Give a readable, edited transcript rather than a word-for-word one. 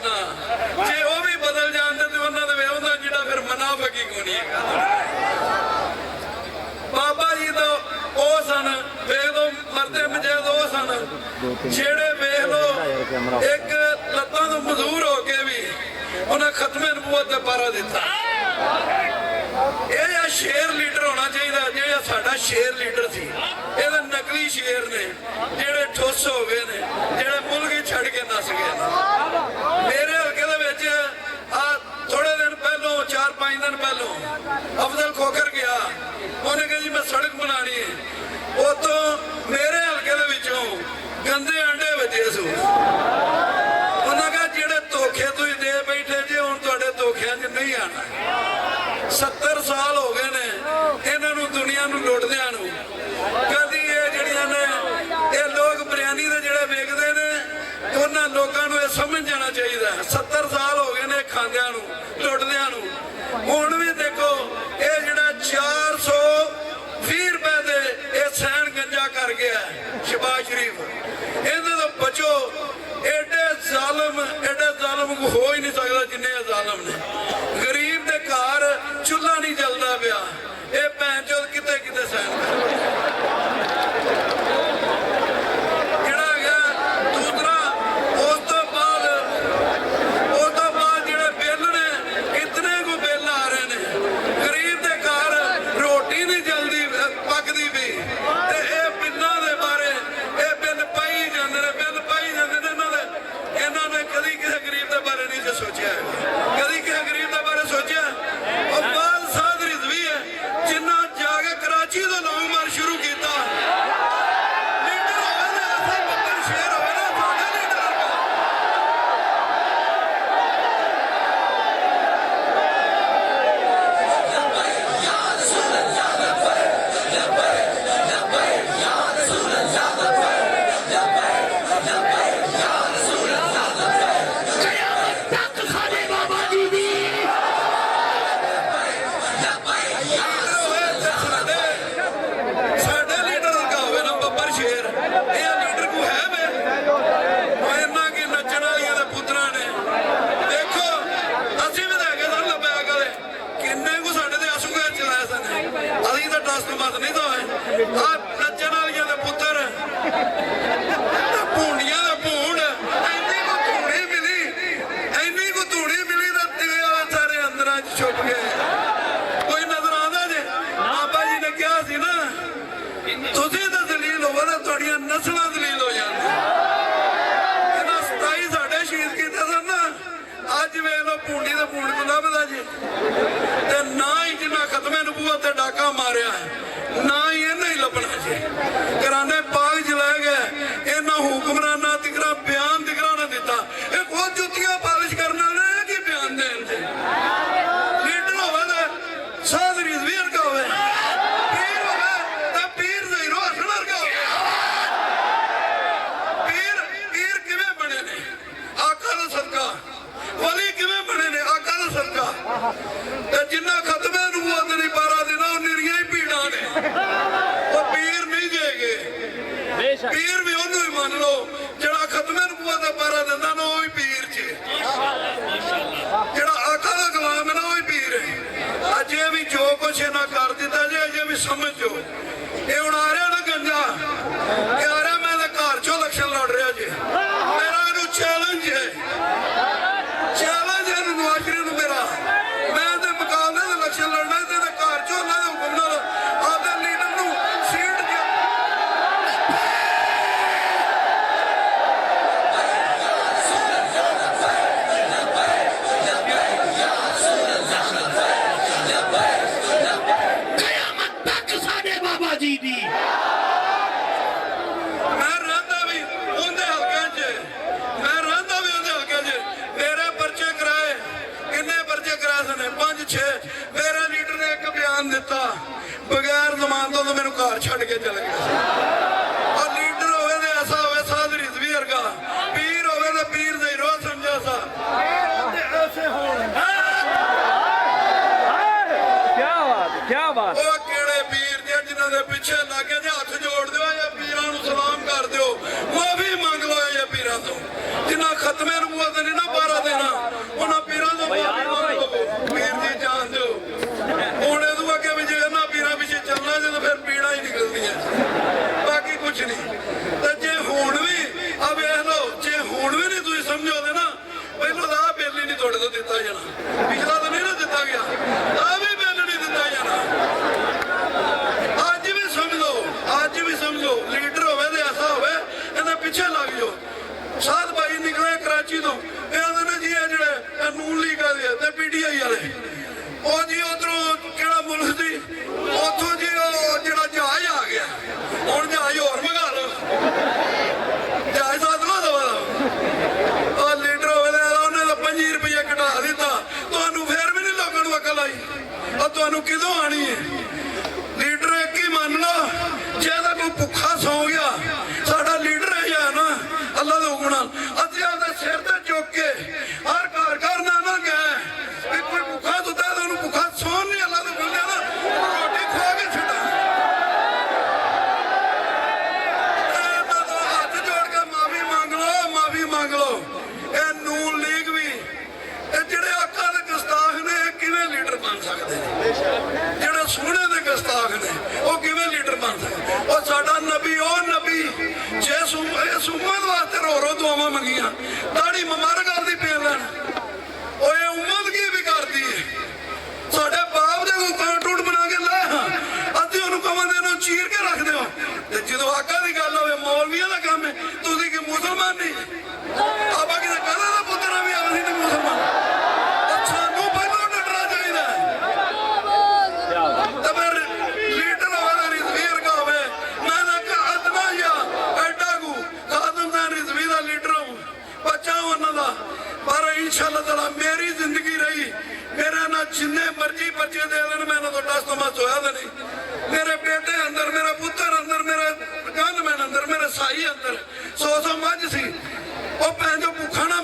ना जे वो भी बदल जाते तो उन्होंने वे उन्होंने जिहड़ा फिर मुनाफिक ही कोई नहीं है। बाबा जी तो वो सन वेख लो मरते मजैद वो सन जेड़े वेख लो एक लत्तां तो मजबूर हो के भी उन्हें खत्मे नबूवत का पारा दिता। यह शेर लीडर होना चाहिए जो साडा शेर लीडर सी। ये नकली शेर ने जेड़े ठुस हो गए ने जेड़े मुल्क ही छड़ के नस गए। मेरे हल्के थोड़े दिन पहलों 4-5 दिन पहलों अफजल खोखर गया उन्हें कहा जी मैं सड़क बनानी है वो तो मेरे हल्के गंदे अंडे बचे सू। उन्हें कहा जेड़े धोखे तुम दे बैठे जे हुण तुहाडे धोखियां च नहीं आना। 70 साल हो गए ने इन्हां दुनिया नूं लुटदियां नूं। कदी ये जिहड़ियां ने ये लोग बिरयानी दे जेड़े वेचदे ने उन्हां लोकां नूं ये समझ जाना चाहिए। 70 साल हो गए ने खांदियां नूं लुटदियां नूं। हुण भी देखो ये जिहड़ा 420 रुपए दे ये सैन गंजा कर गया शहबाज शरीफ। इहदे तो बचो। एडे जालम को हो ही नहीं सकता जिन्ने जालम ने। गरीब दे घर चूल्हा नहीं जलता पिया ये भैन चोद किते किते सैन दूसरा उस तो बाद जेड़े बिल ने इतने को बिल आ रहे ने गरीब दे घर रोटी नहीं जल्दी पकदी भी ते ये बिल्लां दे बारे ये बिल पाई जांदे ने इन्होंने कदी किसी गरीब के बारे नहीं सोचा। कदी किसी गरीब के बारे सोचा। और बाल साध रिजवी है जिन्ना जाके कराची तो लॉन्ग मार्च शुरू किया। लीडर होवे ना ऐसा बब्बर शेर होवे ना साडा लीडर नस्लां दलील हो जाती। 27 साढ़े शहीद किए सन ना अज वेख लो भूंडी तो भूंड को लभदा जी ते ना ही जिन्हें खत्मे नबूवत ते डाका मारिया ना ही इन्हें ही लभना जी। कराने पाक जलाए गए इन्होंने हुक्मराना तिकरा बयान तिकरा ना दिता। ये बहुत जुतियां पालिश करने वाले की बयान देन जी। लीडर होवे ते साध रिजवी वर्गा होवे पीर होवे ते पीर ज़हीरो हसन वर्गा होवे। वली किवें बने ने आका दा सदका ते जिन्ना खत्मे नबूवत नहीं पारा देना निरियां ही पीड़ा ने। वो पीर नहीं जेगे पीर भी ओनू ही मान लो जेड़ा खत्मे नबूवत दा पारा देंदा ना वो ही पीर जे। जेड़ा आका दा गुलाम है ना वो ही पीर है। अजे भी जो कुछ इन्हां कर दिता जे अजे भी समझो ये हुण आ रहा ना गंजा ये आ रहा। मैं घर चो इलेक्शन लड़ रहा जी मेरा इनू चैलेंज है। चैलेंज है नवाज शरीफ मेरा। मैं मुकाबले इलेक्शन लड़ना घर चो ना हुक्म नाल आपदे लीडर नूं सीट कयामत तक साडे बाबा जी दी। मेरे लीडर ने एक बयान दिता बगैर जमानतों तो मैनू घर छड़ के चले गया। और लीडर होवे ते ऐसा होवे साध रिजवी वर्गा पीर होवे ते पीर ज़हीरो समझा सा। क्या बात वो केड़े पीर जे जिन्हां दे पिछे लागे जे हथ जोड़ दिओ या पीरां नूं सलाम कर दिओ माफी मंग लो या पीरां तो जिन्हां खत्मे नबूवत नहीं ना पारा देना ਦਿੱਤਾ ਜਾਣਾ, ਪਿਛਲਾ ਤਾਂ ਨਹੀਂ ਨਾ ਦਿੱਤਾ ਗਿਆ, ਆ ਵੀ ਬਿੱਲ ਨਹੀਂ ਦਿੱਤਾ ਜਾਣਾ। ਅੱਜ ਵੀ ਸਮਝ ਲਓ, ਅੱਜ ਵੀ ਸਮਝ ਲਓ, ਲੀਡਰ ਹੋਵੇ ਤੇ ਐਸਾ ਹੋਵੇ ਇਹਦੇ ਪਿੱਛੇ ਲੱਗ ਜਾਓ। ਸਾਧ ਭਾਈ ਨਿਕਲੇ ਕਰਾਚੀ ਤੋਂ, ਇਹ ਆਂਦੇ ਨੇ ਜੀ ਇਹ ਜਿਹੜੇ ਨੂਨ ਲੀਗ ਵਾਲੇ ਤੇ PTI ਵਾਲੇ, ਉਹ ਜੀ ਉਧਰੋਂ ਕਿਹੜਾ ਮੁਲਕ ਸੀ, ਉੱਥੋਂ ਜੀ ਉਹ ਜਿਹੜਾ ਜਹਾਜ਼ ਆ ਗਿਆ, ਹੁਣ ਜਹਾਜ਼ ਹੋਰ ਮੰਗਾ ਲਓ, ਜਹਾਜ਼ ਸਾਧ ਲਓ ਦਵਾ। ਉਹ ਲੀਡਰ ਹੋਵੇ ਤੇ ਉਹਨੇ ਤਾਂ 25 ਰੁਪਏ ਘਟਾ ਦਿੱਤਾ, ਤੁਹਾਨੂੰ ਫੇਰ ਵੀ ਨਹੀਂ ਲੋਕਾਂ ਨੂੰ ਅਕਲ ਆਈ, ਉਹ ਤੁਹਾਨੂੰ ਕਿਦੋਂ ਆਣੀ ਹੈ? ਲੀਡਰ ਇੱਕ ਹੀ ਮੰਨ ਲਓ, ਜੇ ਤਾਂ ਕੋਈ ਭੁੱਖਾ ਸੌ ਗਿਆ, ਸਾਡਾ ਲੀਡਰ ਇਹ ਹੈ ਨਾ ਅੱਲਾ ਦੇ ਹੁਕਮ ਨਾਲ, ਅਸੀਂ ਆਪਦੇ ਸਿਰ ਤੇ ਚੁੱਕ ਕੇ ਹਰ ਘਰ ਘਰ ਨਾ ਗਏ ਵੀ ਕੋਈ ਭੁੱਖਾ ਸੁੱਤਾ ਤਾਂ ਉਹਨੂੰ ਭੁੱਖਾ ਸੌਣ ਨਹੀਂ ਅੱਲਾ ਦੇ ਹੁਕਮ ਨਾਲ ਰੋਟੀ ਖਵਾ ਕੇ ਛੱਡਾਂ। ਹੱਥ ਜੋੜ ਕੇ ਮਾਫੀ ਮੰਗ ਲਓ, ਮਾਫੀ ਮੰਗ ਲਓ। ਇਹ ਨੂਨ ਲੀਗ ਵੀ ਇਹ ਜਿਹੜੇ ਆਕਾ ਦੇ ਗੁਸਤਾਖ ਨੇ, ਇਹ ਕਿਵੇਂ ਲੀਡਰ ਬਣ ਸਕਦੇ ਨੇ? ਜਿਹੜੇ ਸੋਹਣੇ ਦੇ ਗੁਸਤਾਖ ਨੇ ਉਹ ਕਿਵੇਂ ਲੀਡਰ ਬਣ ਸਕਦੇ? ਉਹ ਸਾਡਾ ਨਬੀ, ਉਹ ਨਬੀ ਜਿਸ ਉਮਤ ਵਾਸਤੇ ਰੋ ਦੁਆਵਾਂ ਮੰਗੀਆਂ, ਦਾੜੀ ਮੁਬਾਰਕ ਆਪਦੀ ਪੇਨ ਲੈਣ, ਉਹ ਇਹ ਉਮਤ ਕੀ ਵੀ ਕਰਦੀ ਹੈ? ਸਾਡੇ ਬਾਪ ਦੇ ਕੋਈ ਕਾਰਟੂਨ ਬਣਾ ਕੇ ਲੈ, ਅਸੀਂ ਉਹਨੂੰ ਕਵਾਂਦੇ ਨੂੰ ਚੀਰ ਕੇ ਰੱਖਦੇ ਹੋ, ਤੇ ਜਦੋਂ ਆਕਾ ਦੀ ਗੱਲ ਹੋਵੇ ਮੌਲਵੀਆਂ ਦਾ ਕੰਮ ਹੈ, ਤੁਸੀਂ ਕਿ ਮੁਸਲਮਾਨ ਨਹੀਂ? ਆਪਾਂ ਕਿਤੇ ਕਹਿੰਦਾ ਦਾ ਪੁੱਤਰ ਵੀ ਅਸੀਂ ਨਹੀਂ ਮੁਸਲਮਾਨ। ਸਾਨੂੰ ਪਹਿਲਾਂ ਡਰਨਾ ਚਾਹੀਦਾ ਤੇ ਫਿਰ ਲੀਡਰ ਹੋਵੇ ਰਿਜ਼ਵੀ ਵਰਗਾ ਹੋਵੇ। ਮੈਂ ਤਾਂ ਅਦਨਾ ਜਾਂ ਐਡਾ ਕੋ ਖਾਦਮ ਦਾ ਰਿਜ਼ਵੀ ਦਾ ਲੀਡਰ ਹਾਂ, ਬੱਚਾ ਉਹਨਾਂ ਦਾ, ਪਰ ਇਨਸ਼ਾਅੱਲਾ ਤਾਲਾ ਮੇਰੀ ਜ਼ਿੰਦਗੀ ਰਹੀ, ਮੇਰੇ ਨਾਲ ਜਿੰਨੇ ਮਰਜ਼ੀ ਬੱਚੇ ਦੇ ਦੇਣ, ਮੈਂ ਇਹਨਾਂ ਤੋਂ ਟਸਤਮਸ ਹੋਇਆ ਤਾਂ ਨਹੀਂ। ਮੇਰੇ ਬੇਟੇ ਅੰਦਰ, ਮੇਰਾ ਪੁੱਤਰ ਅੰਦਰ, ਮੇਰੇ ਗਨਮੈਨ ਅੰਦਰ, ਮੇਰੇ ਸਾਈ ਅੰਦਰ 100 ਮੱਝ ਸੀ, ਉਹ ਭੈਣ ਜੋ ਭੁੱਖਾ ਨਾ